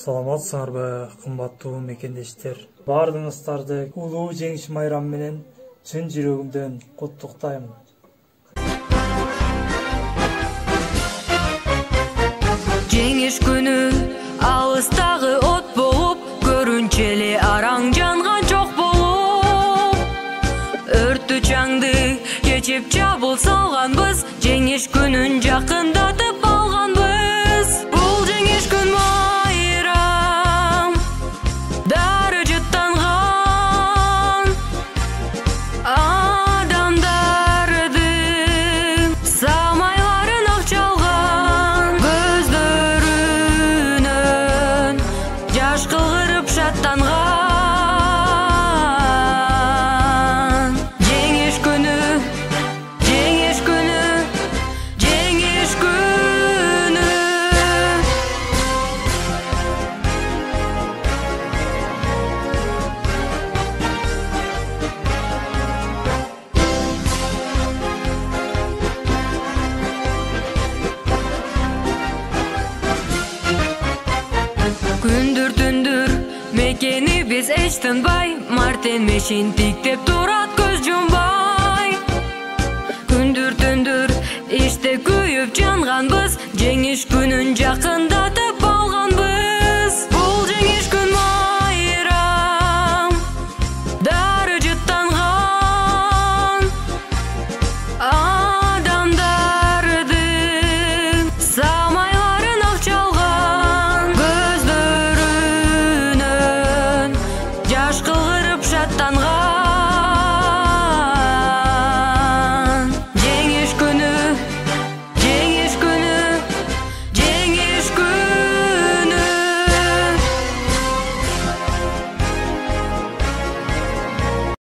Саламатсыңарбы, кымбаттуу мекендештер. Бардыңыздарды улуу жеңиш майрамы менен чын жүрөгүмдөн куттуктайм. Жеңиш күнү алыстагы от болуп, көрүнчө эле араң жанган жок болуп. Өрттү чаңды кечип жабыл салганбыз, жеңиш күнүн жакындатып алганбыз. Бул жеңиш күн майрам, дары жыттанган адамдардын самайларын ак чалган, көздөрүнөн жаш кылгырып шаттанган. Жеңиш күнү, жеңиш күнү, жеңиш күнү. Күндүр түндүр мекени биз эч тынбай, мартен мешин тиктеп турат көз жумбай. Күндүр түндүр иште күйүп жанганбыз, жеңиш күнүн жакында